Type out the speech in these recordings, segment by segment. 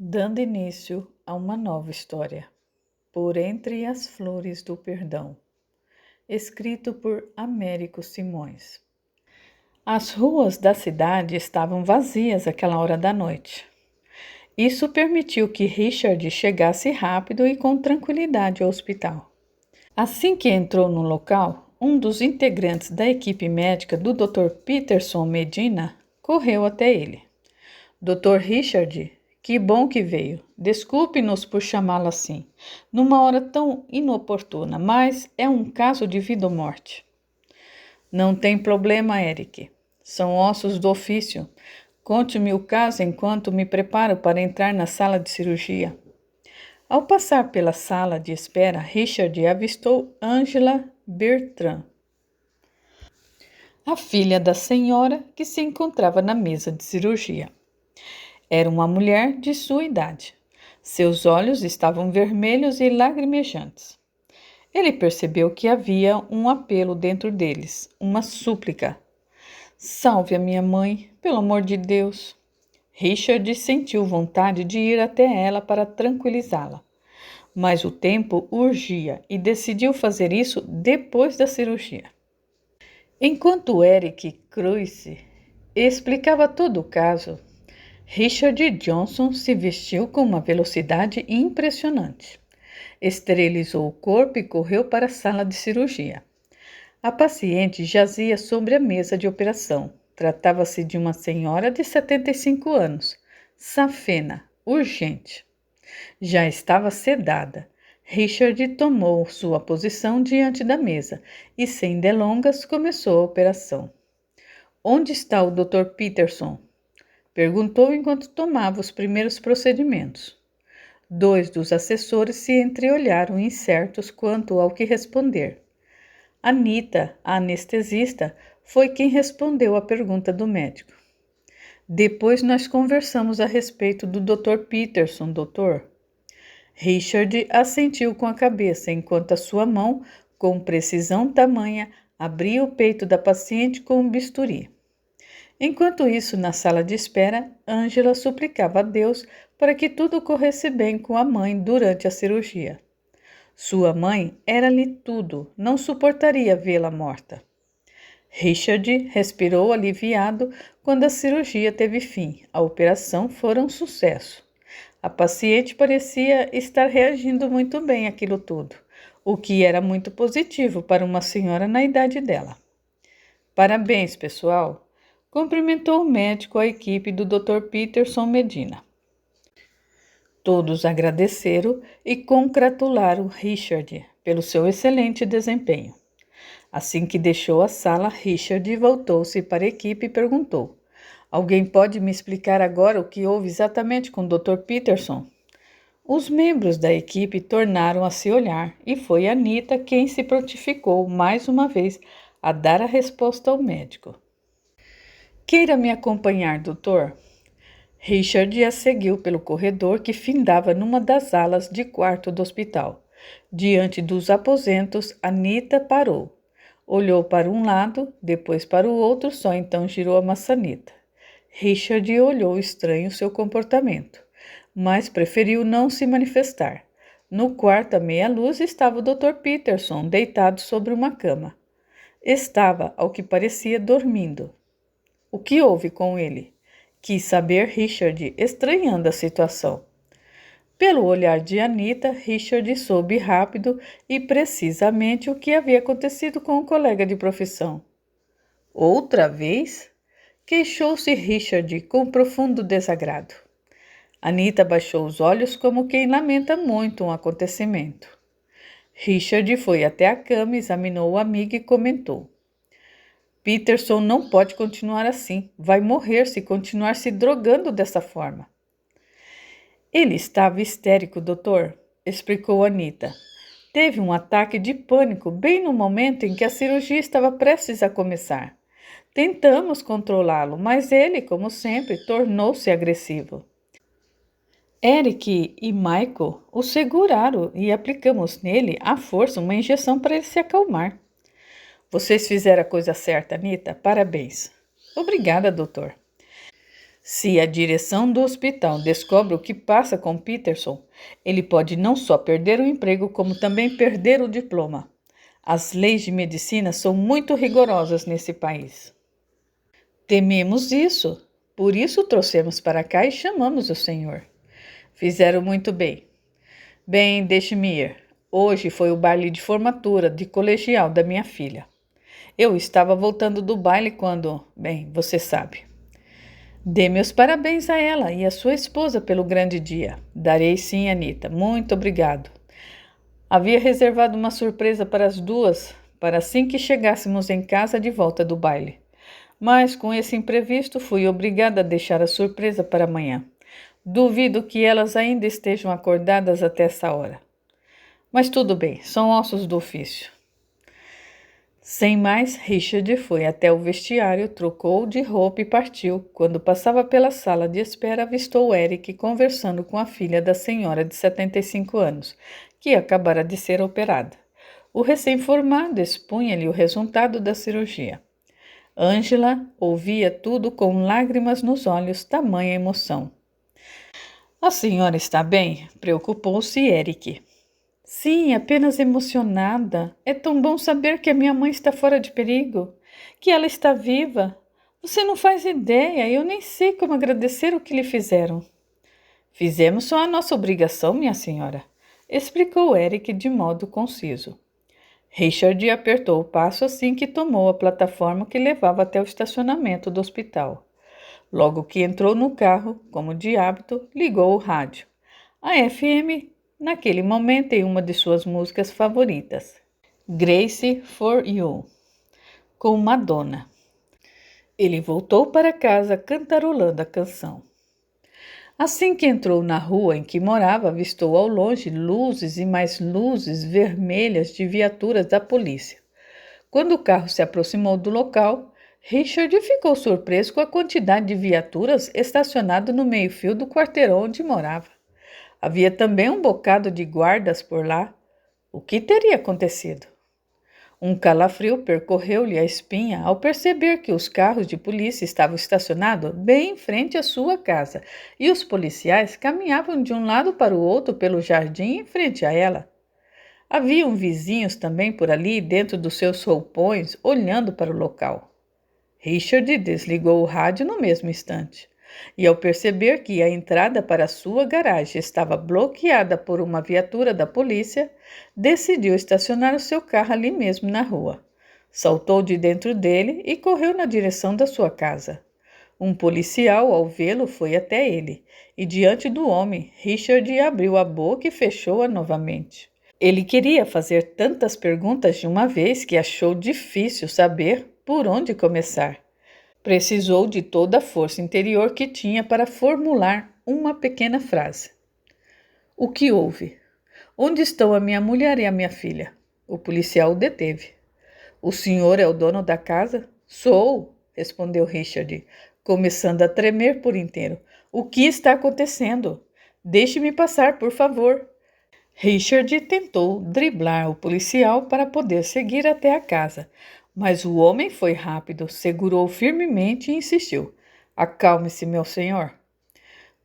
dando início a uma nova história, Por Entre as Flores do Perdão, escrito por Américo Simões. As ruas da cidade estavam vazias àquela hora da noite. Isso permitiu que Richard chegasse rápido e com tranquilidade ao hospital. Assim que entrou no local, um dos integrantes da equipe médica do Dr. Peterson Medina correu até ele. Dr. Richard, que bom que veio. Desculpe-nos por chamá-lo assim, numa hora tão inoportuna, mas é um caso de vida ou morte. Não tem problema, Eric. São ossos do ofício. Conte-me o caso enquanto me preparo para entrar na sala de cirurgia. Ao passar pela sala de espera, Richard avistou Angela Bertrand, a filha da senhora que se encontrava na mesa de cirurgia. Era uma mulher de sua idade. Seus olhos estavam vermelhos e lacrimejantes. Ele percebeu que havia um apelo dentro deles, uma súplica. Salve a minha mãe, pelo amor de Deus. Richard sentiu vontade de ir até ela para tranquilizá-la. Mas o tempo urgia e decidiu fazer isso depois da cirurgia. Enquanto Eric Cruysse explicava todo o caso, Richard Johnson se vestiu com uma velocidade impressionante. Esterilizou o corpo e correu para a sala de cirurgia. A paciente jazia sobre a mesa de operação. Tratava-se de uma senhora de 75 anos, safena, urgente. Já estava sedada. Richard tomou sua posição diante da mesa e, sem delongas, começou a operação. Onde está o Dr. Peterson? Perguntou enquanto tomava os primeiros procedimentos. Dois dos assessores se entreolharam incertos quanto ao que responder. Anita, a anestesista, foi quem respondeu à pergunta do médico. Depois nós conversamos a respeito do Dr. Peterson, doutor. Richard assentiu com a cabeça, enquanto a sua mão, com precisão tamanha, abria o peito da paciente com um bisturi. Enquanto isso, na sala de espera, Angela suplicava a Deus para que tudo corresse bem com a mãe durante a cirurgia. Sua mãe era-lhe tudo, não suportaria vê-la morta. Richard respirou aliviado quando a cirurgia teve fim. A operação foi um sucesso. A paciente parecia estar reagindo muito bem àquilo tudo, o que era muito positivo para uma senhora na idade dela. Parabéns, pessoal! Cumprimentou o médico a equipe do Dr. Peterson Medina. Todos agradeceram e congratularam Richard pelo seu excelente desempenho. Assim que deixou a sala, Richard voltou-se para a equipe e perguntou: Alguém pode me explicar agora o que houve exatamente com o Dr. Peterson? Os membros da equipe tornaram a se olhar e foi Anita quem se prontificou mais uma vez a dar a resposta ao médico. Queira me acompanhar, doutor? Richard a seguiu pelo corredor que findava numa das alas de quarto do hospital. Diante dos aposentos, Anita parou. Olhou para um lado, depois para o outro, só então girou a maçaneta. Richard olhou estranho seu comportamento, mas preferiu não se manifestar. No quarto à meia luz estava o Dr. Peterson, deitado sobre uma cama. Estava, ao que parecia, dormindo. O que houve com ele? Quis saber Richard, estranhando a situação. Pelo olhar de Anita, Richard soube rápido e precisamente o que havia acontecido com o colega de profissão. Outra vez? Queixou-se Richard com profundo desagrado. Anita baixou os olhos como quem lamenta muito um acontecimento. Richard foi até a cama, examinou o amigo e comentou: Peterson não pode continuar assim. Vai morrer se continuar se drogando dessa forma. Ele estava histérico, doutor, explicou Anita. Teve um ataque de pânico bem no momento em que a cirurgia estava prestes a começar. Tentamos controlá-lo, mas ele, como sempre, tornou-se agressivo. Eric e Michael o seguraram e aplicamos nele à força uma injeção para ele se acalmar. Vocês fizeram a coisa certa, Anita. Parabéns. Obrigada, doutor. Se a direção do hospital descobre o que passa com Peterson, ele pode não só perder o emprego, como também perder o diploma. As leis de medicina são muito rigorosas nesse país. Tememos isso, por isso o trouxemos para cá e chamamos o senhor. Fizeram muito bem. Bem, deixe-me ir. Hoje foi o baile de formatura de colegial da minha filha. Eu estava voltando do baile quando, bem, você sabe. Dê meus parabéns a ela e a sua esposa pelo grande dia. Darei sim, Anita. Muito obrigado. Havia reservado uma surpresa para as duas, para assim que chegássemos em casa de volta do baile. Mas, com esse imprevisto, fui obrigada a deixar a surpresa para amanhã. Duvido que elas ainda estejam acordadas até essa hora. Mas tudo bem, são ossos do ofício. Sem mais, Richard foi até o vestiário, trocou de roupa e partiu. Quando passava pela sala de espera, avistou Eric conversando com a filha da senhora de 75 anos, que acabara de ser operada. O recém-formado expunha-lhe o resultado da cirurgia. Ângela ouvia tudo com lágrimas nos olhos, tamanha emoção. A senhora está bem? Preocupou-se Eric. Sim, apenas emocionada. É tão bom saber que a minha mãe está fora de perigo, que ela está viva. Você não faz ideia, eu nem sei como agradecer o que lhe fizeram. Fizemos só a nossa obrigação, minha senhora, explicou Eric de modo conciso. Richard apertou o passo assim que tomou a plataforma que levava até o estacionamento do hospital. Logo que entrou no carro, como de hábito, ligou o rádio. A FM, naquele momento, em uma de suas músicas favoritas, Grace for You, com Madonna. Ele voltou para casa cantarolando a canção. Assim que entrou na rua em que morava, avistou ao longe luzes e mais luzes vermelhas de viaturas da polícia. Quando o carro se aproximou do local, Richard ficou surpreso com a quantidade de viaturas estacionadas no meio-fio do quarteirão onde morava. Havia também um bocado de guardas por lá. O que teria acontecido? Um calafrio percorreu-lhe a espinha ao perceber que os carros de polícia estavam estacionados bem em frente à sua casa e os policiais caminhavam de um lado para o outro pelo jardim em frente a ela. Haviam vizinhos também por ali, dentro dos seus roupões, olhando para o local. Richard desligou o rádio no mesmo instante. E ao perceber que a entrada para a sua garagem estava bloqueada por uma viatura da polícia, decidiu estacionar o seu carro ali mesmo na rua. Saltou de dentro dele e correu na direção da sua casa. Um policial, ao vê-lo, foi até ele, e diante do homem, Richard abriu a boca e fechou-a novamente. Ele queria fazer tantas perguntas de uma vez que achou difícil saber por onde começar. Precisou de toda a força interior que tinha para formular uma pequena frase. O que houve? Onde estão a minha mulher e a minha filha? O policial o deteve. O senhor é o dono da casa? Sou, respondeu Richard, começando a tremer por inteiro. O que está acontecendo? Deixe-me passar, por favor. Richard tentou driblar o policial para poder seguir até a casa, mas o homem foi rápido, segurou firmemente e insistiu. Acalme-se, meu senhor.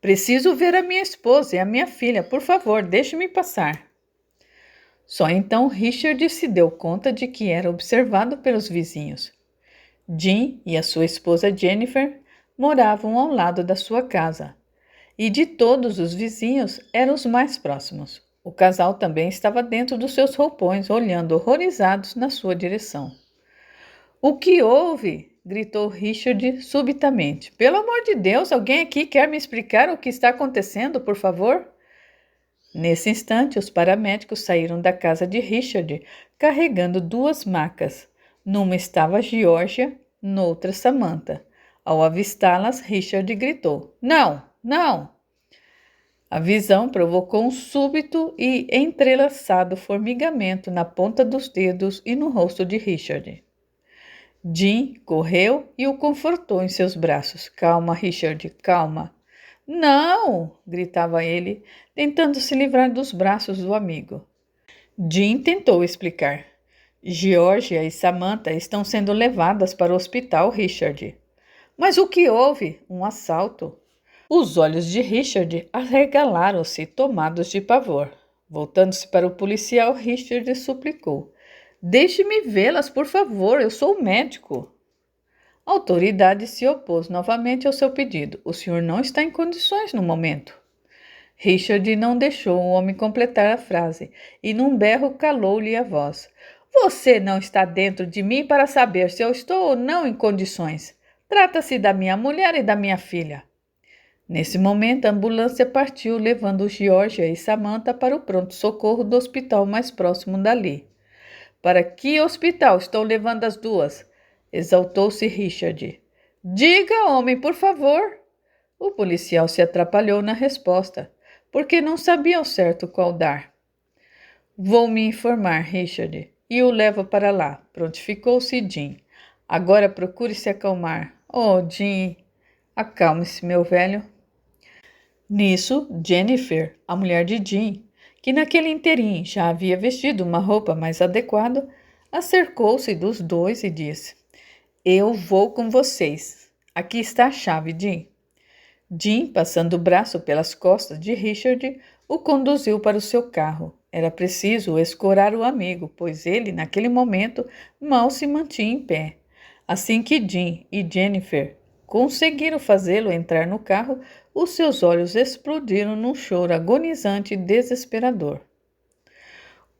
Preciso ver a minha esposa e a minha filha. Por favor, deixe-me passar. Só então Richard se deu conta de que era observado pelos vizinhos. Jim e a sua esposa Jennifer moravam ao lado da sua casa, e de todos os vizinhos eram os mais próximos. O casal também estava dentro dos seus roupões, olhando horrorizados na sua direção. O que houve? Gritou Richard subitamente. Pelo amor de Deus, alguém aqui quer me explicar o que está acontecendo, por favor? Nesse instante, os paramédicos saíram da casa de Richard, carregando duas macas. Numa estava Georgia, noutra Samantha. Ao avistá-las, Richard gritou: Não, não! A visão provocou um súbito e entrelaçado formigamento na ponta dos dedos e no rosto de Richard. Jim correu e o confortou em seus braços. Calma, Richard, calma. Não! Gritava ele, tentando se livrar dos braços do amigo. Jim tentou explicar. Georgia e Samantha estão sendo levadas para o hospital, Richard. Mas o que houve? Um assalto. Os olhos de Richard arregalaram-se, tomados de pavor. Voltando-se para o policial, Richard suplicou: Deixe-me vê-las, por favor, eu sou médico. A autoridade se opôs novamente ao seu pedido. O senhor não está em condições no momento. Richard não deixou o homem completar a frase e, num berro, calou-lhe a voz. Você não está dentro de mim para saber se eu estou ou não em condições. Trata-se da minha mulher e da minha filha. Nesse momento, a ambulância partiu, levando Georgia e Samantha para o pronto-socorro do hospital mais próximo dali. Para que hospital estão levando as duas? Exaltou-se Richard. Diga, homem, por favor. O policial se atrapalhou na resposta, porque não sabia ao certo qual dar. Vou me informar, Richard, e o levo para lá, prontificou-se Jim. Agora procure se acalmar. Oh, Jim, acalme-se, meu velho. Nisso, Jennifer, a mulher de Jim, que naquele interim já havia vestido uma roupa mais adequada, acercou-se dos dois e disse: Eu vou com vocês. Aqui está a chave, Jim. Jim, passando o braço pelas costas de Richard, o conduziu para o seu carro. Era preciso escorar o amigo, pois ele, naquele momento, mal se mantinha em pé. Assim que Jim e Jennifer conseguiram fazê-lo entrar no carro, os seus olhos explodiram num choro agonizante e desesperador.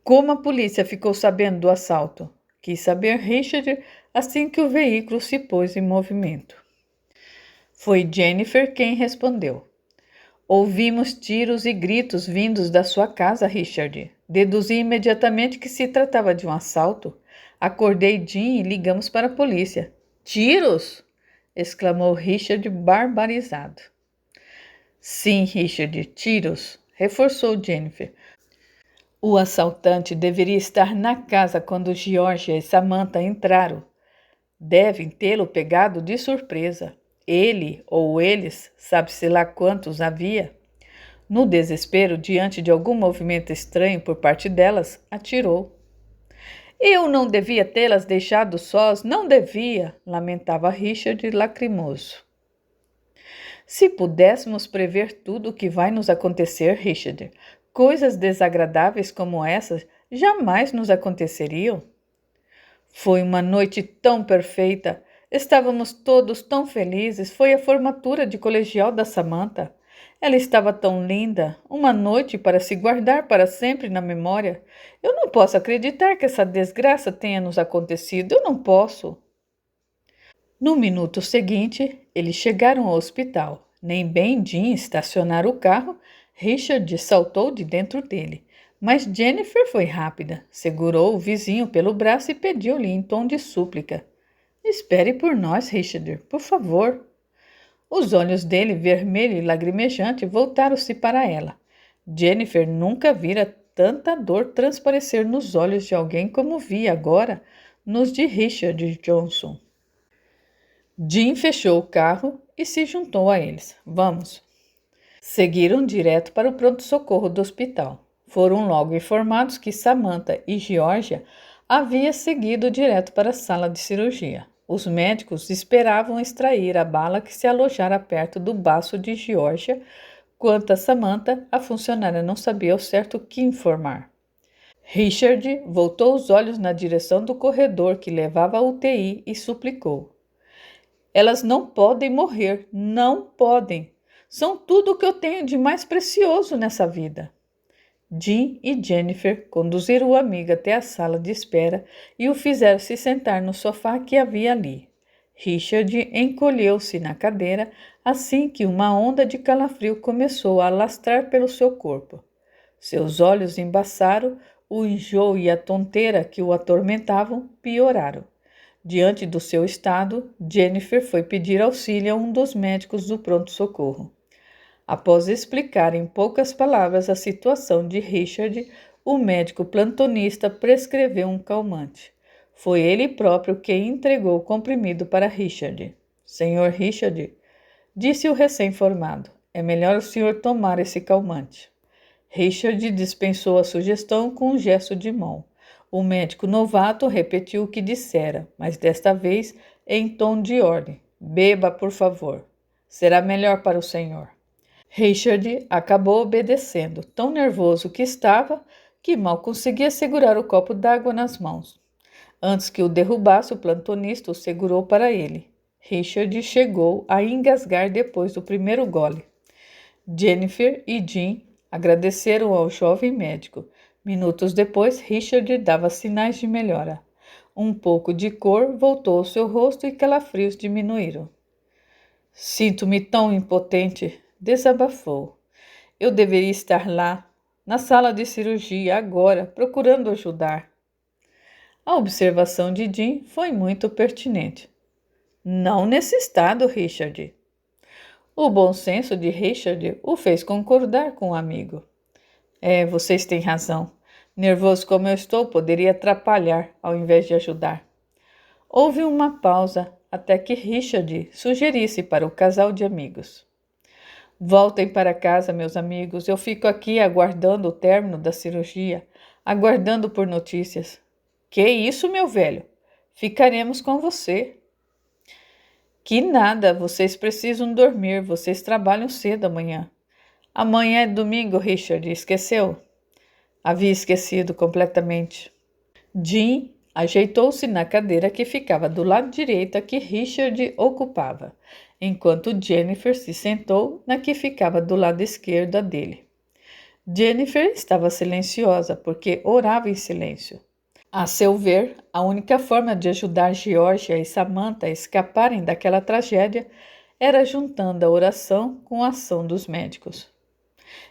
Como a polícia ficou sabendo do assalto? Quis saber Richard assim que o veículo se pôs em movimento. Foi Jennifer quem respondeu. Ouvimos tiros e gritos vindos da sua casa, Richard. Deduzi imediatamente que se tratava de um assalto. Acordei Jim e ligamos para a polícia. Tiros? Exclamou Richard, barbarizado. Sim, Richard, tiros, reforçou Jennifer. O assaltante deveria estar na casa quando Georgia e Samantha entraram. Devem tê-lo pegado de surpresa. Ele ou eles, sabe-se lá quantos havia. No desespero, diante de algum movimento estranho por parte delas, atirou. Eu não devia tê-las deixado sós, não devia, lamentava Richard lacrimoso. Se pudéssemos prever tudo o que vai nos acontecer, Richard, coisas desagradáveis como essas jamais nos aconteceriam. Foi uma noite tão perfeita, estávamos todos tão felizes, foi a formatura de colegial da Samantha. Ela estava tão linda, uma noite para se guardar para sempre na memória. Eu não posso acreditar que essa desgraça tenha nos acontecido, eu não posso. No minuto seguinte, eles chegaram ao hospital. Nem bem Jim estacionar o carro, Richard saltou de dentro dele. Mas Jennifer foi rápida, segurou o vizinho pelo braço e pediu-lhe em tom de súplica. Espere por nós, Richard, por favor. Os olhos dele, vermelho e lagrimejante, voltaram-se para ela. Jennifer nunca vira tanta dor transparecer nos olhos de alguém como via agora nos de Richard Johnson. Jim fechou o carro e se juntou a eles. Vamos. Seguiram direto para o pronto-socorro do hospital. Foram logo informados que Samantha e Georgia haviam seguido direto para a sala de cirurgia. Os médicos esperavam extrair a bala que se alojara perto do baço de Georgia. Quanto a Samantha, a funcionária não sabia ao certo o que informar. Richard voltou os olhos na direção do corredor que levava à UTI e suplicou. Elas não podem morrer, não podem. São tudo o que eu tenho de mais precioso nessa vida. Jim e Jennifer conduziram o amigo até a sala de espera e o fizeram se sentar no sofá que havia ali. Richard encolheu-se na cadeira assim que uma onda de calafrio começou a alastrar pelo seu corpo. Seus olhos embaçaram, o enjoo e a tonteira que o atormentavam pioraram. Diante do seu estado, Jennifer foi pedir auxílio a um dos médicos do pronto-socorro. Após explicar em poucas palavras a situação de Richard, o médico plantonista prescreveu um calmante. Foi ele próprio quem entregou o comprimido para Richard. Senhor Richard, disse o recém-formado, é melhor o senhor tomar esse calmante. Richard dispensou a sugestão com um gesto de mão. O médico novato repetiu o que dissera, mas desta vez em tom de ordem. Beba, por favor. Será melhor para o senhor. Richard acabou obedecendo, tão nervoso que estava que mal conseguia segurar o copo d'água nas mãos. Antes que o derrubasse, o plantonista o segurou para ele. Richard chegou a engasgar depois do primeiro gole. Jennifer e Jim agradeceram ao jovem médico. Minutos depois, Richard dava sinais de melhora. Um pouco de cor voltou ao seu rosto e calafrios diminuíram. Sinto-me tão impotente, desabafou. Eu deveria estar lá, na sala de cirurgia, agora, procurando ajudar. A observação de Jim foi muito pertinente. Não nesse estado, Richard. O bom senso de Richard o fez concordar com o amigo. Vocês têm razão. Nervoso como eu estou, poderia atrapalhar ao invés de ajudar. Houve uma pausa até que Richard sugerisse para o casal de amigos. Voltem para casa, meus amigos. Eu fico aqui aguardando o término da cirurgia, aguardando por notícias. Que isso, meu velho? Ficaremos com você. Que nada, vocês precisam dormir, vocês trabalham cedo amanhã. Amanhã é domingo, Richard, esqueceu? Havia esquecido completamente. Jim ajeitou-se na cadeira que ficava do lado direito que Richard ocupava, enquanto Jennifer se sentou na que ficava do lado esquerdo dele. Jennifer estava silenciosa porque orava em silêncio. A seu ver, a única forma de ajudar Georgia e Samantha a escaparem daquela tragédia era juntando a oração com a ação dos médicos.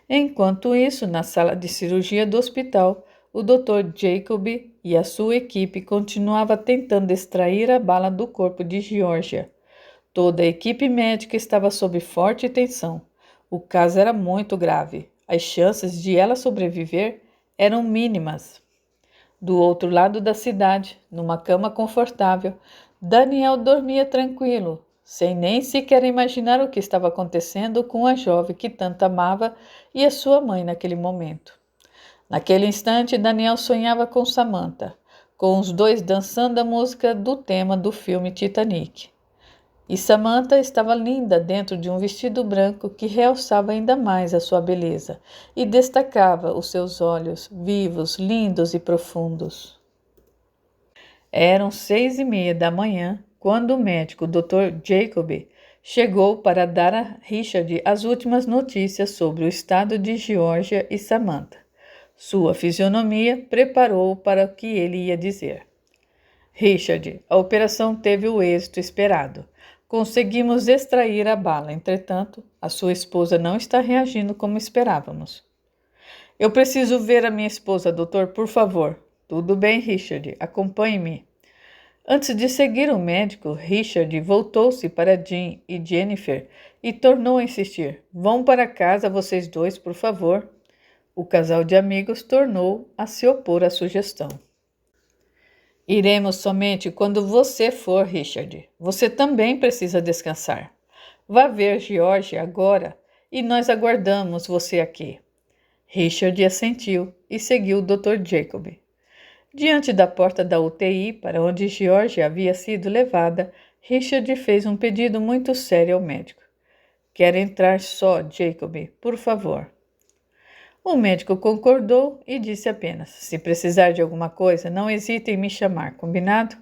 Enquanto isso, na sala de cirurgia do hospital, o Dr. Jacob e a sua equipe continuavam tentando extrair a bala do corpo de Georgia. Toda a equipe médica estava sob forte tensão. O caso era muito grave. As chances de ela sobreviver eram mínimas. Do outro lado da cidade, numa cama confortável, Daniel dormia tranquilo, sem nem sequer imaginar o que estava acontecendo com a jovem que tanto amava e a sua mãe naquele momento. Naquele instante, Daniel sonhava com Samantha, com os dois dançando a música do tema do filme Titanic. E Samantha estava linda dentro de um vestido branco que realçava ainda mais a sua beleza e destacava os seus olhos vivos, lindos e profundos. Eram 6:30 da manhã quando o médico Dr. Jacob chegou para dar a Richard as últimas notícias sobre o estado de Georgia e Samantha. Sua fisionomia preparou-o para o que ele ia dizer. Richard, a operação teve o êxito esperado. Conseguimos extrair a bala, entretanto, a sua esposa não está reagindo como esperávamos. Eu preciso ver a minha esposa, doutor, por favor. Tudo bem, Richard, acompanhe-me. Antes de seguir o médico, Richard voltou-se para Jim e Jennifer e tornou a insistir. Vão para casa vocês dois, por favor. O casal de amigos tornou a se opor à sugestão. Iremos somente quando você for, Richard. Você também precisa descansar. Vá ver George agora e nós aguardamos você aqui. Richard assentiu e seguiu o Dr. Jacob. Diante da porta da UTI, para onde George havia sido levada, Richard fez um pedido muito sério ao médico. Quero entrar só, Jacob, por favor. O médico concordou e disse apenas, se precisar de alguma coisa, não hesite em me chamar, combinado?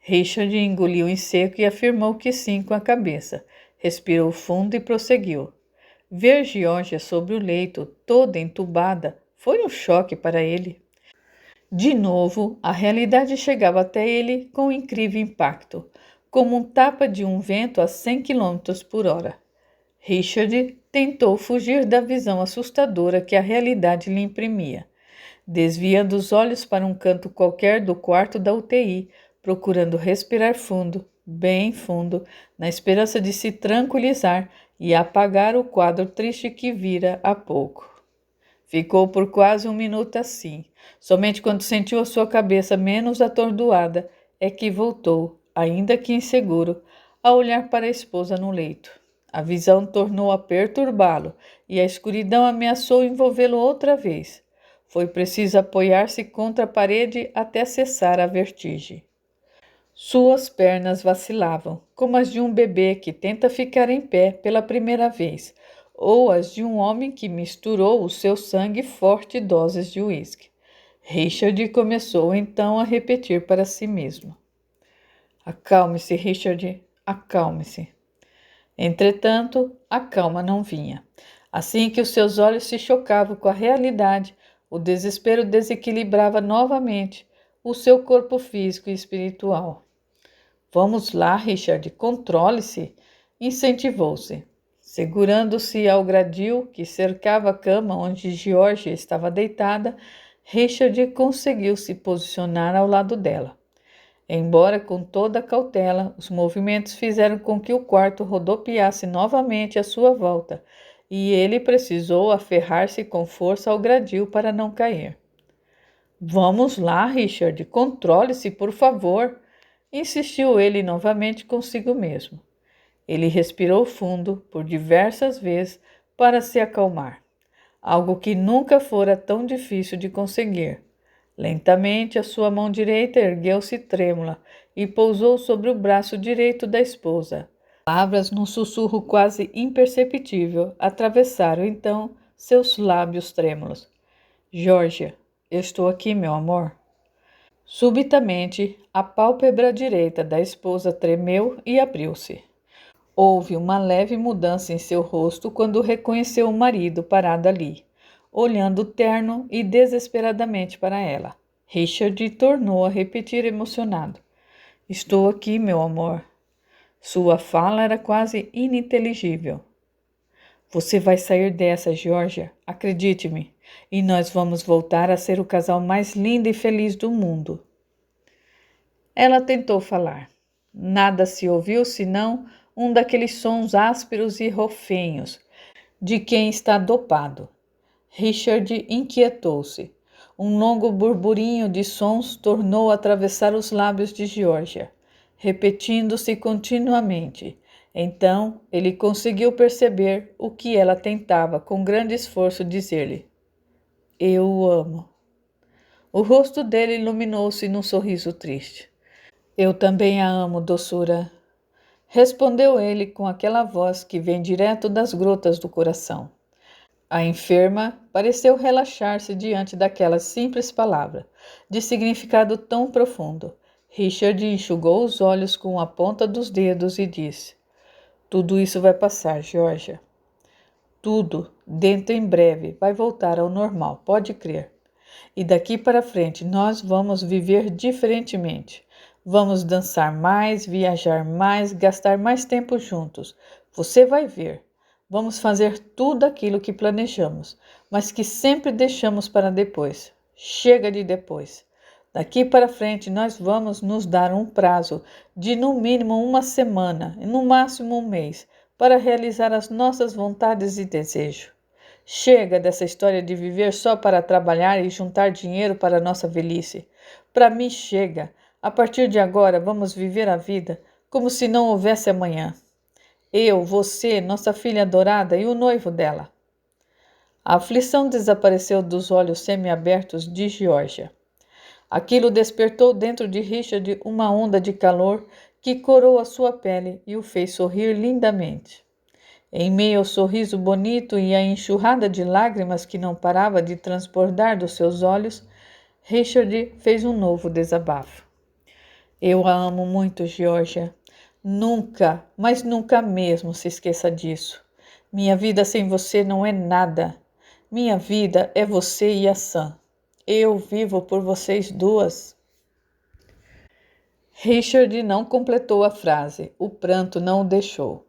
Richard engoliu em seco e afirmou que sim com a cabeça. Respirou fundo e prosseguiu. Ver Georgia sobre o leito, toda entubada, foi um choque para ele. De novo, a realidade chegava até ele com um incrível impacto, como um tapa de um vento a 100 km por hora. Richard tentou fugir da visão assustadora que a realidade lhe imprimia, desviando os olhos para um canto qualquer do quarto da UTI, procurando respirar fundo, bem fundo, na esperança de se tranquilizar e apagar o quadro triste que vira há pouco. Ficou por quase 1 minuto assim. Somente quando sentiu a sua cabeça menos atordoada é que voltou, ainda que inseguro, a olhar para a esposa no leito. A visão tornou a perturbá-lo e a escuridão ameaçou envolvê-lo outra vez. Foi preciso apoiar-se contra a parede até cessar a vertigem. Suas pernas vacilavam, como as de um bebê que tenta ficar em pé pela primeira vez, ou as de um homem que misturou o seu sangue forte doses de uísque. Richard começou então a repetir para si mesmo: Acalme-se, Richard, acalme-se. Entretanto, a calma não vinha. Assim que os seus olhos se chocavam com a realidade, o desespero desequilibrava novamente o seu corpo físico e espiritual. Vamos lá, Richard, controle-se, incentivou-se. Segurando-se ao gradil que cercava a cama onde Georgia estava deitada, Richard conseguiu se posicionar ao lado dela. Embora com toda a cautela, os movimentos fizeram com que o quarto rodopiasse novamente à sua volta, e ele precisou aferrar-se com força ao gradil para não cair. Vamos lá, Richard, controle-se, por favor, insistiu ele novamente consigo mesmo. Ele respirou fundo por diversas vezes para se acalmar, algo que nunca fora tão difícil de conseguir. Lentamente, a sua mão direita ergueu-se trêmula e pousou sobre o braço direito da esposa. Palavras num sussurro quase imperceptível atravessaram então seus lábios trêmulos. Georgia, eu estou aqui, meu amor. Subitamente, a pálpebra direita da esposa tremeu e abriu-se. Houve uma leve mudança em seu rosto quando reconheceu o marido parado ali, olhando terno e desesperadamente para ela. Richard tornou a repetir emocionado: Estou aqui, meu amor. Sua fala era quase ininteligível. Você vai sair dessa, Georgia, acredite-me, e nós vamos voltar a ser o casal mais lindo e feliz do mundo. Ela tentou falar. Nada se ouviu senão um daqueles sons ásperos e rofenhos de quem está dopado. Richard inquietou-se. Um longo burburinho de sons tornou a atravessar os lábios de Georgia, repetindo-se continuamente. Então, ele conseguiu perceber o que ela tentava com grande esforço dizer-lhe. Eu o amo. O rosto dele iluminou-se num sorriso triste. Eu também a amo, doçura. Respondeu ele com aquela voz que vem direto das grotas do coração. A enferma pareceu relaxar-se diante daquela simples palavra, de significado tão profundo. Richard enxugou os olhos com a ponta dos dedos e disse: Tudo isso vai passar, Georgia. Tudo, dentro em breve, vai voltar ao normal, pode crer. E daqui para frente nós vamos viver diferentemente. Vamos dançar mais, viajar mais, gastar mais tempo juntos. Você vai ver. Vamos fazer tudo aquilo que planejamos, mas que sempre deixamos para depois. Chega de depois. Daqui para frente nós vamos nos dar um prazo de no mínimo uma semana e no máximo um mês para realizar as nossas vontades e desejos. Chega dessa história de viver só para trabalhar e juntar dinheiro para a nossa velhice. Para mim chega. A partir de agora vamos viver a vida como se não houvesse amanhã. Eu, você, nossa filha adorada e o noivo dela. A aflição desapareceu dos olhos semiabertos de Georgia. Aquilo despertou dentro de Richard uma onda de calor que corou a sua pele e o fez sorrir lindamente. Em meio ao sorriso bonito e à enxurrada de lágrimas que não parava de transbordar dos seus olhos, Richard fez um novo desabafo. Eu a amo muito, Georgia. Nunca, mas nunca mesmo se esqueça disso. Minha vida sem você não é nada. Minha vida é você e a Sam. Eu vivo por vocês duas. Richard não completou a frase. O pranto não o deixou.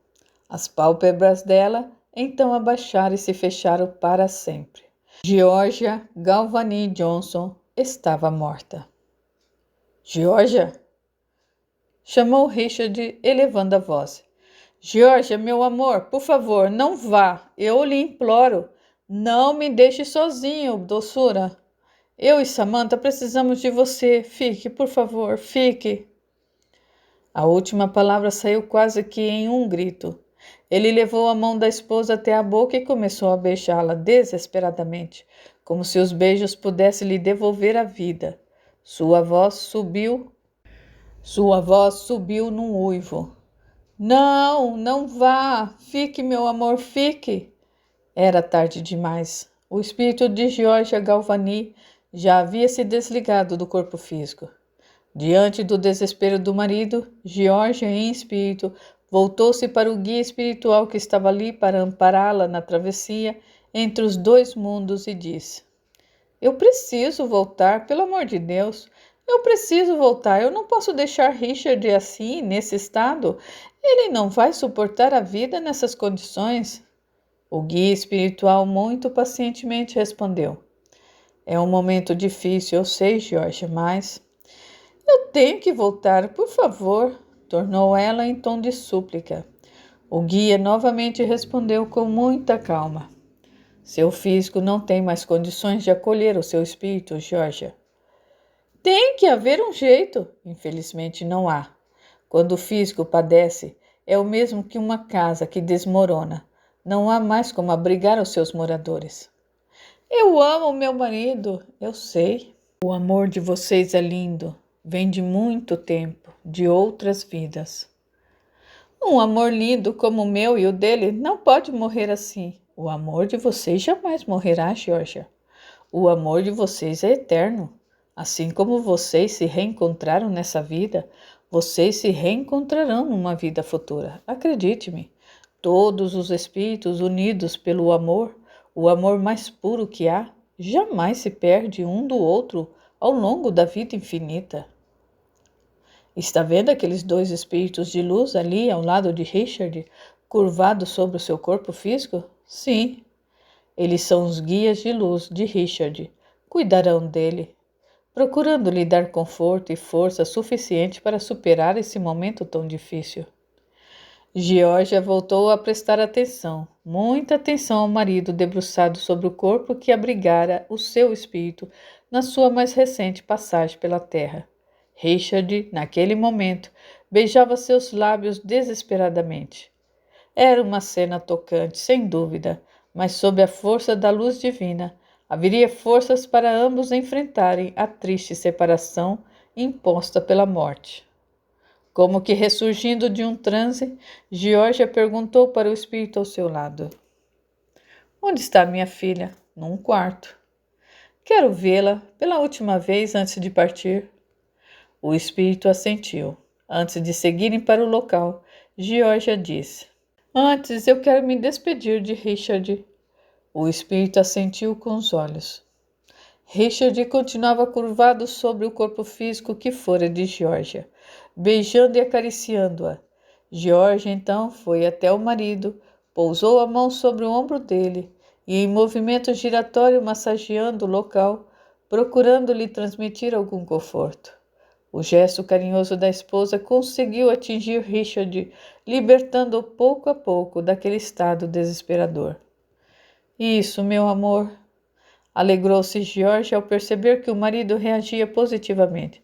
As pálpebras dela então abaixaram e se fecharam para sempre. Georgia Galvani Johnson estava morta. Georgia? Chamou Richard, elevando a voz. Georgia, meu amor, por favor, não vá. Eu lhe imploro. Não me deixe sozinho, doçura. Eu e Samantha precisamos de você. Fique, por favor, fique. A última palavra saiu quase que em um grito. Ele levou a mão da esposa até a boca e começou a beijá-la desesperadamente, como se os beijos pudessem lhe devolver a vida. Sua voz Sua voz subiu num uivo. Não, não vá! Fique, meu amor, fique! Era tarde demais. O espírito de Georgia Galvani já havia se desligado do corpo físico. Diante do desespero do marido, Georgia, em espírito, voltou-se para o guia espiritual que estava ali para ampará-la na travessia entre os dois mundos e disse: Eu preciso voltar, pelo amor de Deus. Eu preciso voltar. Eu não posso deixar Richard assim, nesse estado. Ele não vai suportar a vida nessas condições. O guia espiritual muito pacientemente respondeu: É um momento difícil, eu sei, Georgia, mas eu tenho que voltar, por favor, tornou ela em tom de súplica. O guia novamente respondeu com muita calma: Seu físico não tem mais condições de acolher o seu espírito, Georgia. Tem que haver um jeito. Infelizmente não há. Quando o físico padece, é o mesmo que uma casa que desmorona. Não há mais como abrigar os seus moradores. Eu amo meu marido, eu sei. O amor de vocês é lindo. Vem de muito tempo, de outras vidas. Um amor lindo como o meu e o dele não pode morrer assim. O amor de vocês jamais morrerá, Georgia. O amor de vocês é eterno. Assim como vocês se reencontraram nessa vida, vocês se reencontrarão numa vida futura. Acredite-me, todos os espíritos unidos pelo amor, o amor mais puro que há, jamais se perde um do outro ao longo da vida infinita. Está vendo aqueles dois espíritos de luz ali ao lado de Richard, curvados sobre o seu corpo físico? Sim, eles são os guias de luz de Richard. Cuidarão dele, procurando lhe dar conforto e força suficiente para superar esse momento tão difícil. Georgia voltou a prestar atenção, muita atenção ao marido debruçado sobre o corpo que abrigara o seu espírito na sua mais recente passagem pela terra. Richard, naquele momento, beijava seus lábios desesperadamente. Era uma cena tocante, sem dúvida, mas sob a força da luz divina, haveria forças para ambos enfrentarem a triste separação imposta pela morte. Como que ressurgindo de um transe, Georgia perguntou para o espírito ao seu lado: Onde está minha filha? Num quarto. Quero vê-la pela última vez antes de partir. O espírito assentiu. Antes de seguirem para o local, Georgia disse: Antes eu quero me despedir de Richard. O espírito assentiu com os olhos. Richard continuava curvado sobre o corpo físico que fora de Georgia, beijando e acariciando-a. Georgia então foi até o marido, pousou a mão sobre o ombro dele e, em movimento giratório, massageando o local, procurando lhe transmitir algum conforto. O gesto carinhoso da esposa conseguiu atingir Richard, libertando-o pouco a pouco daquele estado desesperador. Isso, meu amor. Alegrou-se George ao perceber que o marido reagia positivamente.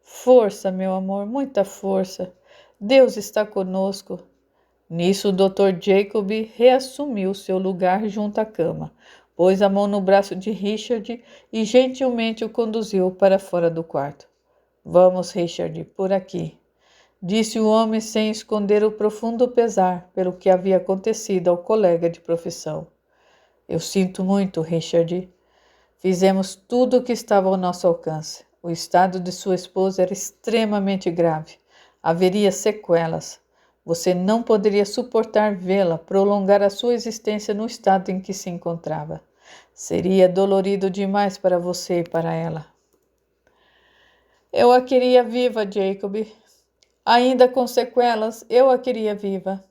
Força, meu amor, muita força. Deus está conosco. Nisso o Dr. Jacob reassumiu seu lugar junto à cama, pôs a mão no braço de Richard e gentilmente o conduziu para fora do quarto. Vamos, Richard, por aqui, disse o homem sem esconder o profundo pesar pelo que havia acontecido ao colega de profissão. Eu sinto muito, Richard. Fizemos tudo o que estava ao nosso alcance. O estado de sua esposa era extremamente grave. Haveria sequelas. Você não poderia suportar vê-la prolongar a sua existência no estado em que se encontrava. Seria dolorido demais para você e para ela. Eu a queria viva, Jacob. Ainda com sequelas, eu a queria viva.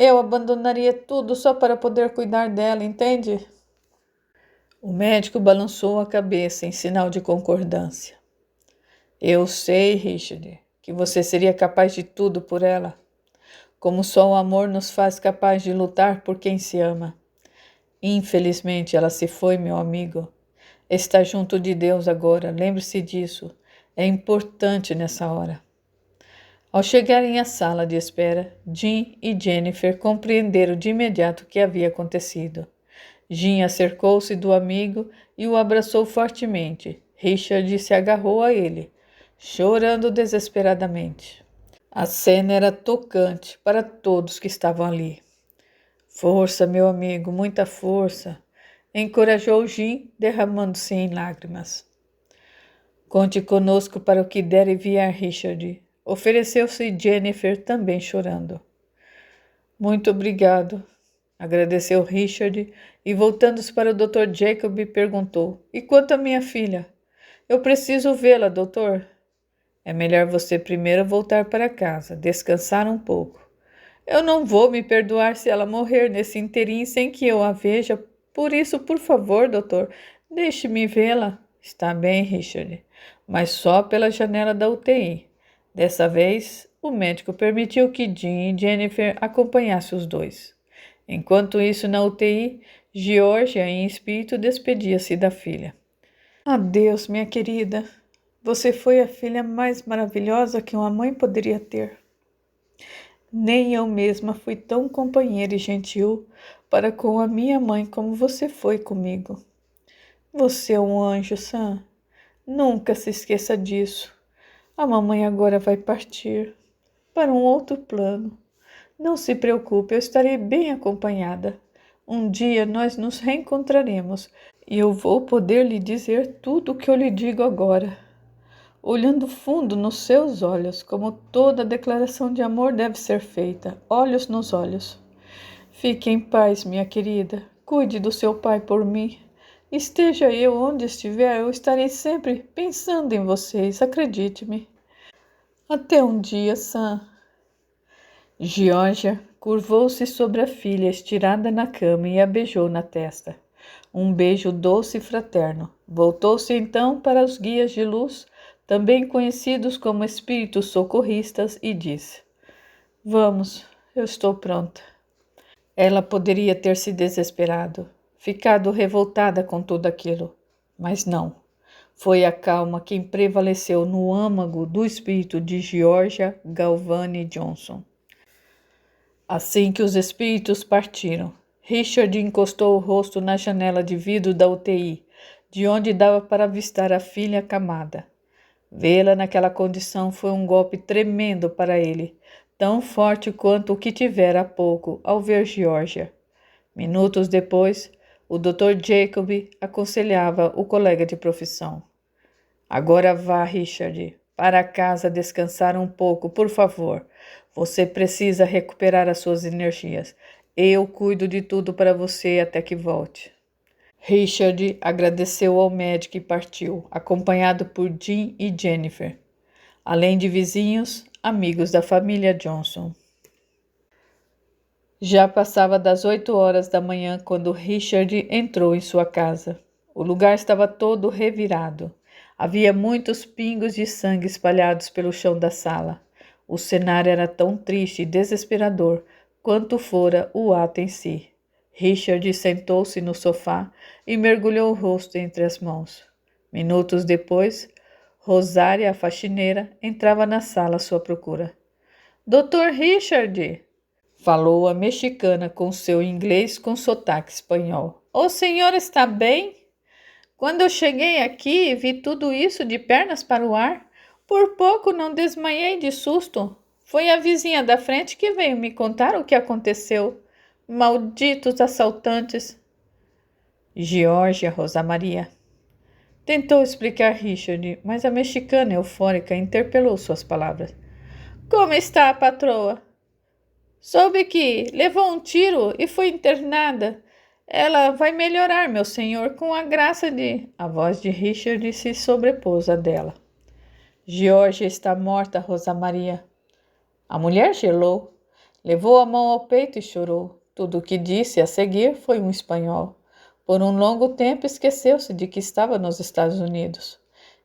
Eu abandonaria tudo só para poder cuidar dela, entende? O médico balançou a cabeça em sinal de concordância. Eu sei, Richard, que você seria capaz de tudo por ela. Como só o amor nos faz capaz de lutar por quem se ama. Infelizmente, ela se foi, meu amigo. Está junto de Deus agora, lembre-se disso. É importante nessa hora. Ao chegarem à sala de espera, Jim e Jennifer compreenderam de imediato o que havia acontecido. Jim acercou-se do amigo e o abraçou fortemente. Richard se agarrou a ele. chorando desesperadamente. A cena era tocante para todos que estavam ali. Força, meu amigo, muita força, encorajou Jim, derramando-se em lágrimas. Conte conosco para o que der e vier, Richard. Ofereceu-se Jennifer, também chorando. Muito obrigado, agradeceu Richard e, voltando-se para o Dr. Jacob, perguntou: E quanto à minha filha? Eu preciso vê-la, doutor. É melhor você primeiro voltar para casa, descansar um pouco. Eu não vou me perdoar se ela morrer nesse interim sem que eu a veja. Por isso, por favor, doutor, deixe-me vê-la. Está bem, Richard, mas só pela janela da UTI. Dessa vez, o médico permitiu que Jim e Jennifer acompanhassem os dois. Enquanto isso, na UTI, Georgia, em espírito, despedia-se da filha. Adeus, minha querida. Você foi a filha mais maravilhosa que uma mãe poderia ter. Nem eu mesma fui tão companheira e gentil para com a minha mãe como você foi comigo. Você é um anjo, Sam. Nunca se esqueça disso. A mamãe agora vai partir para um outro plano. Não se preocupe, eu estarei bem acompanhada. Um dia nós nos reencontraremos e eu vou poder lhe dizer tudo o que eu lhe digo agora, olhando fundo nos seus olhos, como toda declaração de amor deve ser feita, olhos nos olhos. Fique em paz, minha querida. Cuide do seu pai por mim. Esteja eu onde estiver, eu estarei sempre pensando em vocês, acredite-me. Até um dia, Sam. Georgia curvou-se sobre a filha estirada na cama e a beijou na testa. Um beijo doce e fraterno. Voltou-se então para os guias de luz, também conhecidos como espíritos socorristas, e disse: Vamos, eu estou pronta. Ela poderia ter se desesperado, ficado revoltada com tudo aquilo, mas não. Foi a calma quem prevaleceu no âmago do espírito de Georgia Galvani Johnson. Assim que os espíritos partiram, Richard encostou o rosto na janela de vidro da UTI, de onde dava para avistar a filha acamada. Vê-la naquela condição foi um golpe tremendo para ele, tão forte quanto o que tivera há pouco ao ver Georgia. Minutos depois, o Dr. Jacob aconselhava o colega de profissão. Agora vá, Richard, para casa descansar um pouco, por favor. Você precisa recuperar as suas energias. Eu cuido de tudo para você até que volte. Richard agradeceu ao médico e partiu, acompanhado por Jim e Jennifer, além de vizinhos, amigos da família Johnson. Já passava das 8 horas da manhã quando Richard entrou em sua casa. O lugar estava todo revirado. Havia muitos pingos de sangue espalhados pelo chão da sala. O cenário era tão triste e desesperador quanto fora o ato em si. Richard sentou-se no sofá e mergulhou o rosto entre as mãos. Minutos depois, Rosária, a faxineira, entrava na sala à sua procura. Dr. Richard! Falou a mexicana com seu inglês com sotaque espanhol. O senhor está bem? Quando eu cheguei aqui e vi tudo isso de pernas para o ar, por pouco não desmaiei de susto. Foi a vizinha da frente que veio me contar o que aconteceu. Malditos assaltantes. Georgia Rosa Maria. Tentou explicar Richard, mas a mexicana eufórica interpelou suas palavras. Como está a patroa? Soube que levou um tiro e foi internada. Ela vai melhorar, meu senhor, com a graça de... A voz de Richard se sobrepôs à dela. Georgia está morta, Rosa Maria. A mulher gelou, levou a mão ao peito e chorou. Tudo o que disse a seguir foi um espanhol. Por um longo tempo esqueceu-se de que estava nos Estados Unidos.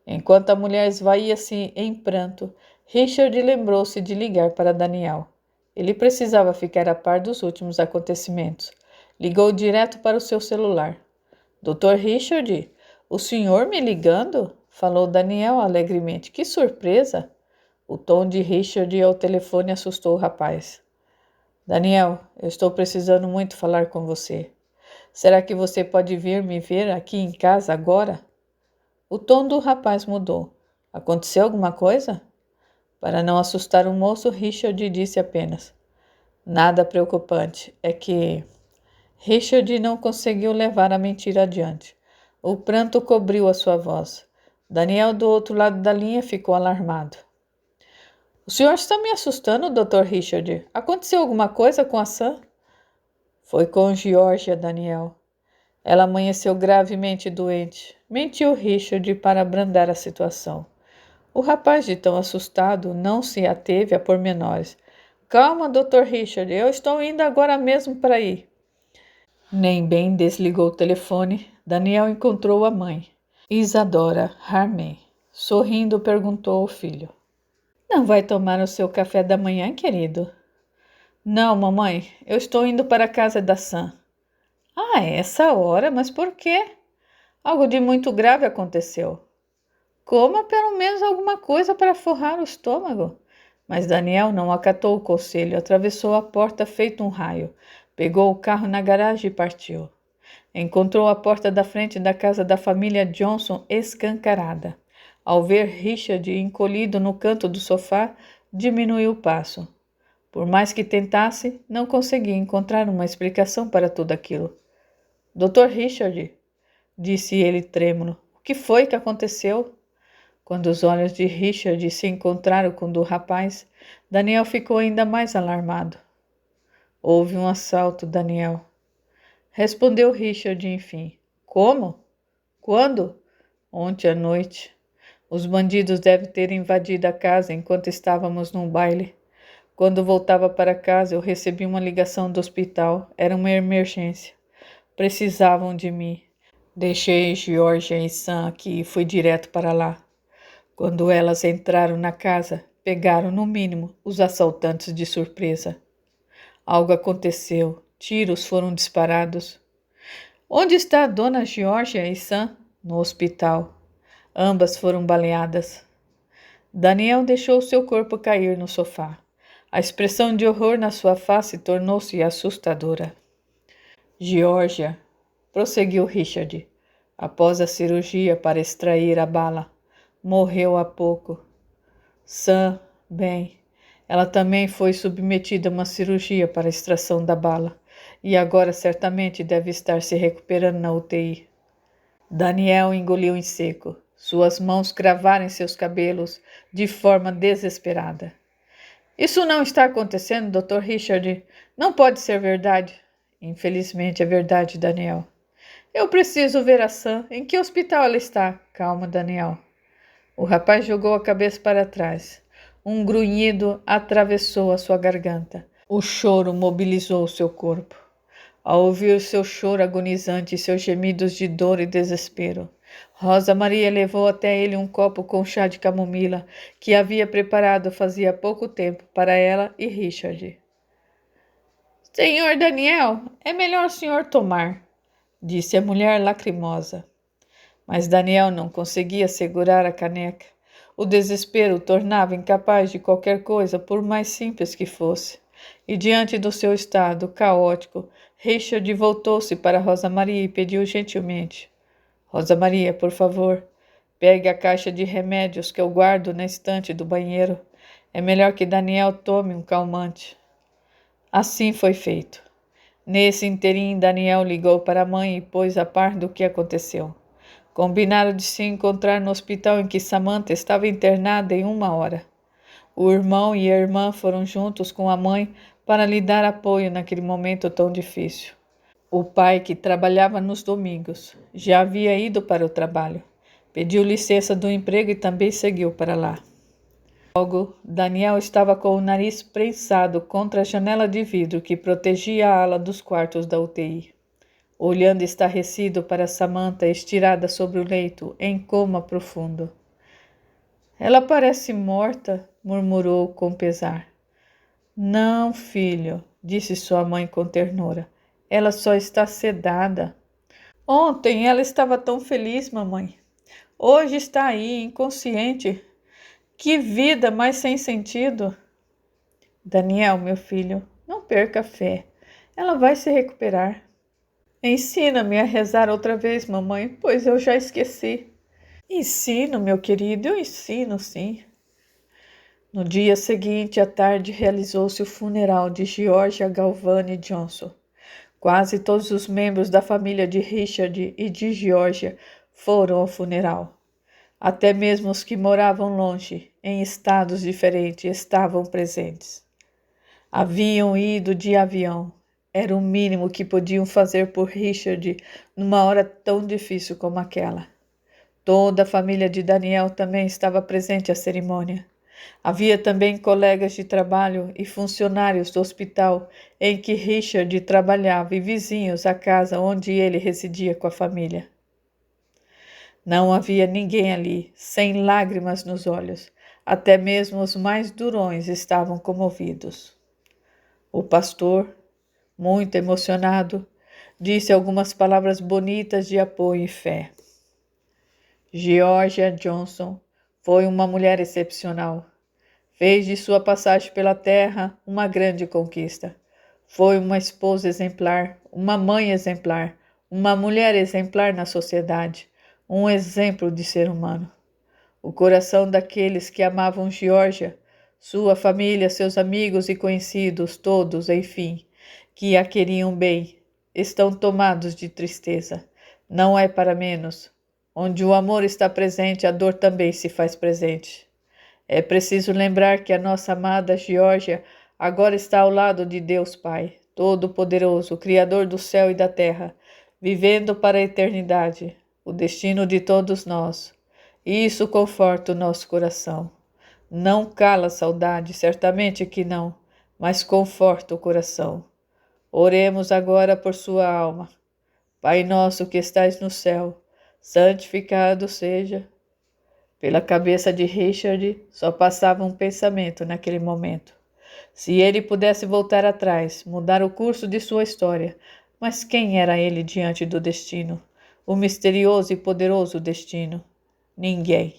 Enquanto a mulher esvaía-se em pranto, Richard lembrou-se de ligar para Daniel. Ele precisava ficar a par dos últimos acontecimentos. Ligou direto para o seu celular. Dr. Richard, o senhor me ligando? Falou Daniel alegremente. Que surpresa! O tom de Richard ao telefone assustou o rapaz. Daniel, eu estou precisando muito falar com você. Será que você pode vir me ver aqui em casa agora? O tom do rapaz mudou. Aconteceu alguma coisa? Para não assustar o moço, Richard disse apenas: Nada preocupante. É que Richard não conseguiu levar a mentira adiante. O pranto cobriu a sua voz. Daniel, do outro lado da linha, ficou alarmado. O senhor está me assustando, Dr. Richard. Aconteceu alguma coisa com a Sam? Foi com Georgia, Daniel. Ela amanheceu gravemente doente. Mentiu Richard para abrandar a situação. O rapaz, de tão assustado, não se ateve a pormenores. Calma, Dr. Richard, eu estou indo agora mesmo para aí. Nem bem desligou o telefone, Daniel encontrou a mãe, Isadora Harmon. Sorrindo, perguntou ao filho: Não vai tomar o seu café da manhã, querido? Não, mamãe, eu estou indo para a casa da Sam. Ah, é essa hora? Mas por quê? Algo de muito grave aconteceu. Coma pelo menos alguma coisa para forrar o estômago. Mas Daniel não acatou o conselho, atravessou a porta feito um raio, pegou o carro na garagem e partiu. Encontrou a porta da frente da casa da família Johnson escancarada. Ao ver Richard encolhido no canto do sofá, diminuiu o passo. Por mais que tentasse, não conseguia encontrar uma explicação para tudo aquilo. Dr. Richard, disse ele trêmulo, o que foi que aconteceu? Quando os olhos de Richard se encontraram com o do rapaz, Daniel ficou ainda mais alarmado. Houve um assalto, Daniel. Respondeu Richard, enfim. Como? Quando? Ontem à noite. Os bandidos devem ter invadido a casa enquanto estávamos num baile. Quando voltava para casa, eu recebi uma ligação do hospital. Era uma emergência. Precisavam de mim. Deixei Georgia e Sam aqui e fui direto para lá. Quando elas entraram na casa, pegaram, no mínimo, os assaltantes de surpresa. Algo aconteceu. Tiros foram disparados. Onde está a dona Georgia e Sam? No hospital. Ambas foram baleadas. Daniel deixou seu corpo cair no sofá. A expressão de horror na sua face tornou-se assustadora. Georgia, prosseguiu Richard, após a cirurgia para extrair a bala, morreu há pouco. Sam, bem, ela também foi submetida a uma cirurgia para a extração da bala e agora certamente deve estar se recuperando na UTI. Daniel engoliu em seco. Suas mãos cravaram em seus cabelos de forma desesperada. Isso não está acontecendo, Dr. Richard. Não pode ser verdade. Infelizmente é verdade, Daniel. Eu preciso ver a Sam. Em que hospital ela está? Calma, Daniel. O rapaz jogou a cabeça para trás. Um grunhido atravessou a sua garganta. O choro mobilizou seu corpo. Ao ouvir seu choro agonizante e seus gemidos de dor e desespero, Rosa Maria levou até ele um copo com chá de camomila que havia preparado fazia pouco tempo para ela e Richard. Senhor Daniel, é melhor o senhor tomar, disse a mulher lacrimosa. Mas Daniel não conseguia segurar a caneca. O desespero o tornava incapaz de qualquer coisa, por mais simples que fosse. E diante do seu estado caótico, Richard voltou-se para Rosa Maria e pediu gentilmente: Rosa Maria, por favor, pegue a caixa de remédios que eu guardo na estante do banheiro. É melhor que Daniel tome um calmante. Assim foi feito. Nesse interim, Daniel ligou para a mãe e pôs a par do que aconteceu. Combinaram de se encontrar no hospital em que Samantha estava internada em 1 hora. O irmão e a irmã foram juntos com a mãe para lhe dar apoio naquele momento tão difícil. O pai, que trabalhava nos domingos, já havia ido para o trabalho. Pediu licença do emprego e também seguiu para lá. Logo, Daniel estava com o nariz prensado contra a janela de vidro que protegia a ala dos quartos da UTI. Olhando estarrecido para Samantha estirada sobre o leito, em coma profundo. Ela parece morta, murmurou com pesar. Não, filho, disse sua mãe com ternura. Ela só está sedada. Ontem ela estava tão feliz, mamãe. Hoje está aí, inconsciente. Que vida mais sem sentido. Daniel, meu filho, não perca a fé. Ela vai se recuperar. Ensina-me a rezar outra vez, mamãe, pois eu já esqueci. Ensino, meu querido, eu ensino, sim. No dia seguinte, à tarde, realizou-se o funeral de Georgia Galvani Johnson. Quase todos os membros da família de Richard e de Georgia foram ao funeral. Até mesmo os que moravam longe, em estados diferentes, estavam presentes. Haviam ido de avião. Era o mínimo que podiam fazer por Richard numa hora tão difícil como aquela. Toda a família de Daniel também estava presente à cerimônia. Havia também colegas de trabalho e funcionários do hospital em que Richard trabalhava e vizinhos à casa onde ele residia com a família. Não havia ninguém ali, sem lágrimas nos olhos. Até mesmo os mais durões estavam comovidos. O pastor, muito emocionado, disse algumas palavras bonitas de apoio e fé. Georgia Johnson foi uma mulher excepcional. Fez de sua passagem pela terra uma grande conquista. Foi uma esposa exemplar, uma mãe exemplar, uma mulher exemplar na sociedade, um exemplo de ser humano. O coração daqueles que amavam Georgia, sua família, seus amigos e conhecidos, todos, enfim, que a queriam bem, estão tomados de tristeza. Não é para menos. Onde o amor está presente, a dor também se faz presente. É preciso lembrar que a nossa amada Geórgia agora está ao lado de Deus Pai, Todo-Poderoso, Criador do céu e da terra, vivendo para a eternidade, o destino de todos nós. Isso conforta o nosso coração. Não cala a saudade, certamente que não, mas conforta o coração. Oremos agora por sua alma. Pai nosso que estais no céu, santificado seja. Pela cabeça de Richard só passava um pensamento naquele momento. Se ele pudesse voltar atrás, mudar o curso de sua história, mas quem era ele diante do destino? O misterioso e poderoso destino? Ninguém.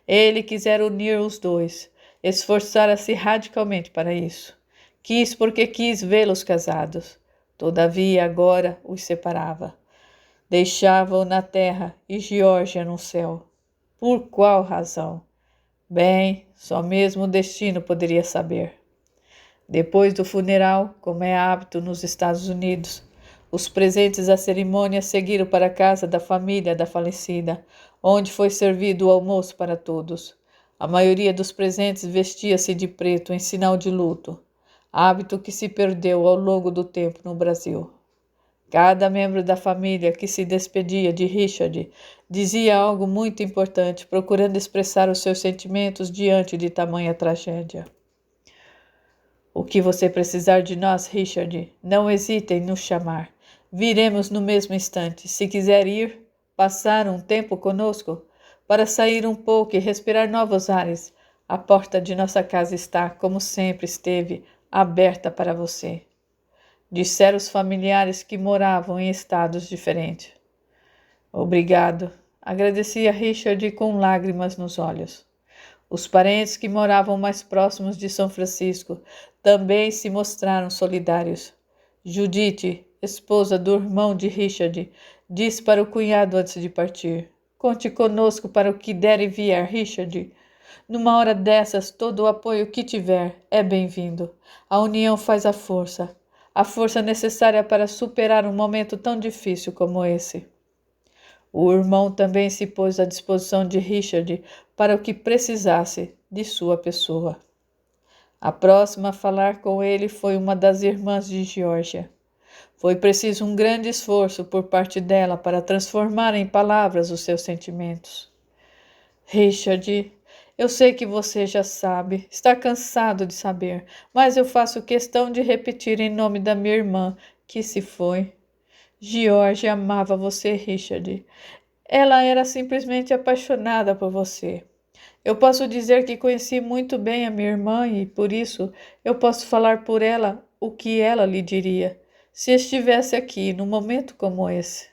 Ele quisera unir os dois, esforçara-se radicalmente para isso. Quis porque quis vê-los casados. Todavia agora os separava. Deixava-o na terra e Geórgia no céu. Por qual razão? Bem, só mesmo o destino poderia saber. Depois do funeral, como é hábito nos Estados Unidos, os presentes à cerimônia seguiram para a casa da família da falecida, onde foi servido o almoço para todos. A maioria dos presentes vestia-se de preto em sinal de luto, hábito que se perdeu ao longo do tempo no Brasil. Cada membro da família que se despedia de Richard dizia algo muito importante, procurando expressar os seus sentimentos diante de tamanha tragédia. O que você precisar de nós, Richard, não hesite em nos chamar. Viremos no mesmo instante. Se quiser ir, passar um tempo conosco, para sair um pouco e respirar novos ares, a porta de nossa casa está, como sempre esteve, aberta para você. Disseram os familiares que moravam em estados diferentes. Obrigado, agradecia Richard com lágrimas nos olhos. Os parentes que moravam mais próximos de São Francisco também se mostraram solidários. Judith, esposa do irmão de Richard, disse para o cunhado antes de partir: Conte conosco para o que der e vier, Richard. Numa hora dessas, todo o apoio que tiver é bem-vindo. A união faz a força necessária para superar um momento tão difícil como esse. O irmão também se pôs à disposição de Richard para o que precisasse de sua pessoa. A próxima a falar com ele foi uma das irmãs de Geórgia. Foi preciso um grande esforço por parte dela para transformar em palavras os seus sentimentos. Richard, eu sei que você já sabe, está cansado de saber, mas eu faço questão de repetir em nome da minha irmã, que se foi. Geórgia amava você, Richard. Ela era simplesmente apaixonada por você. Eu posso dizer que conheci muito bem a minha irmã e, por isso, eu posso falar por ela o que ela lhe diria, se estivesse aqui, num momento como esse.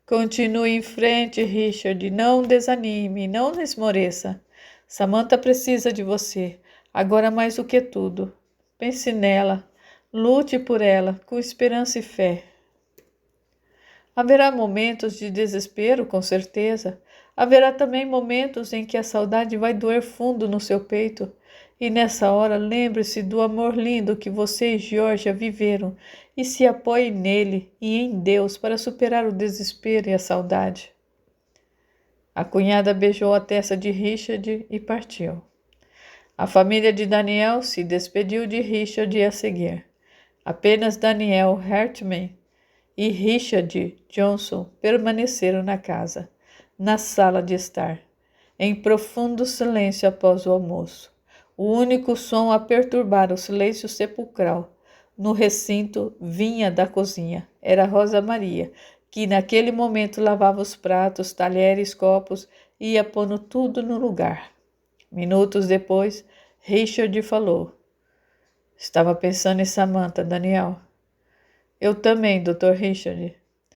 Continue em frente, Richard. Não desanime, não esmoreça. Samantha precisa de você, agora mais do que tudo. Pense nela, lute por ela, com esperança e fé. Haverá momentos de desespero, com certeza. Haverá também momentos em que a saudade vai doer fundo no seu peito. E nessa hora, lembre-se do amor lindo que você e Georgia viveram e se apoie nele e em Deus para superar o desespero e a saudade. A cunhada beijou a testa de Richard e partiu. A família de Daniel se despediu de Richard a seguir. Apenas Daniel Hartman e Richard Johnson permaneceram na casa, na sala de estar, em profundo silêncio após o almoço. O único som a perturbar o silêncio sepulcral no recinto vinha da cozinha. Era Rosa Maria, que naquele momento lavava os pratos, talheres, copos e ia pondo tudo no lugar. Minutos depois, Richard falou. Estava pensando em Samantha, Daniel. Eu também, Dr. Richard.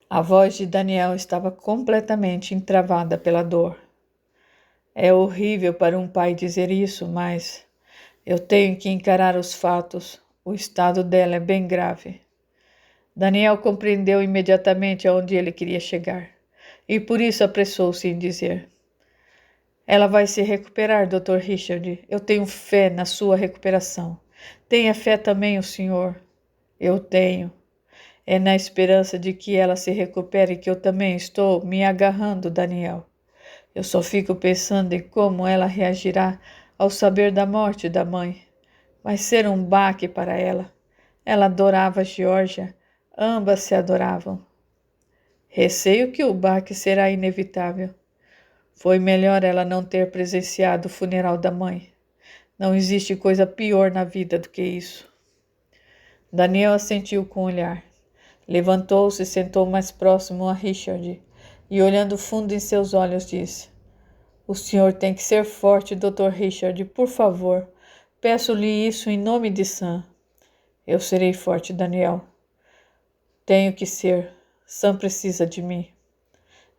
A voz de Daniel estava completamente entravada pela dor. É horrível para um pai dizer isso, mas eu tenho que encarar os fatos. O estado dela é bem grave. Daniel compreendeu imediatamente aonde ele queria chegar, e por isso apressou-se em dizer. Ela vai se recuperar, Dr. Richard. Eu tenho fé na sua recuperação. Tenha fé também o senhor. Eu tenho. É na esperança de que ela se recupere que eu também estou me agarrando, Daniel. Eu só fico pensando em como ela reagirá ao saber da morte da mãe. Vai ser um baque para ela. Ela adorava Georgia. Ambas se adoravam. Receio que o baque será inevitável. Foi melhor ela não ter presenciado o funeral da mãe. Não existe coisa pior na vida do que isso. Daniel assentiu com o olhar. Levantou-se e sentou mais próximo a Richard e, olhando fundo em seus olhos, disse: O senhor tem que ser forte, Dr. Richard, por favor. Peço-lhe isso em nome de Sam. Eu serei forte, Daniel. Tenho que ser. Sam precisa de mim.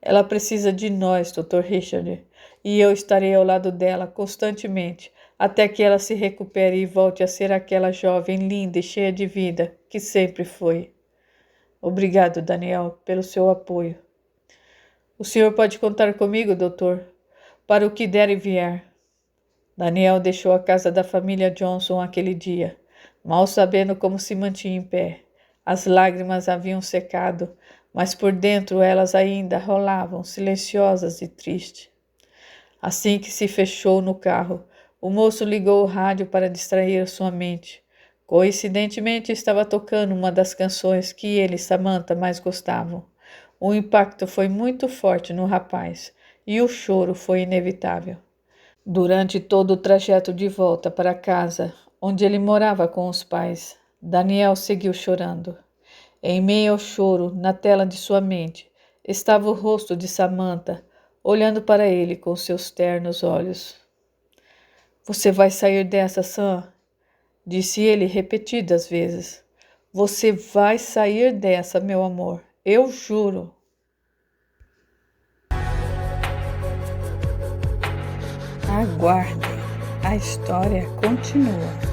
Ela precisa de nós, Dr. Richard, e eu estarei ao lado dela constantemente, até que ela se recupere e volte a ser aquela jovem linda e cheia de vida que sempre foi. Obrigado, Daniel, pelo seu apoio. O senhor pode contar comigo, doutor, para o que der e vier. Daniel deixou a casa da família Johnson aquele dia, mal sabendo como se mantinha em pé. As lágrimas haviam secado, mas por dentro elas ainda rolavam, silenciosas e tristes. Assim que se fechou no carro, o moço ligou o rádio para distrair sua mente. Coincidentemente estava tocando uma das canções que ele e Samantha mais gostavam. O impacto foi muito forte no rapaz e o choro foi inevitável. Durante todo o trajeto de volta para casa, onde ele morava com os pais, Daniel seguiu chorando. Em meio ao choro, na tela de sua mente, estava o rosto de Samantha, olhando para ele com seus ternos olhos. Você vai sair dessa, Sam? Disse ele repetidas vezes. Você vai sair dessa, meu amor. Eu juro. Aguardem. A história continua.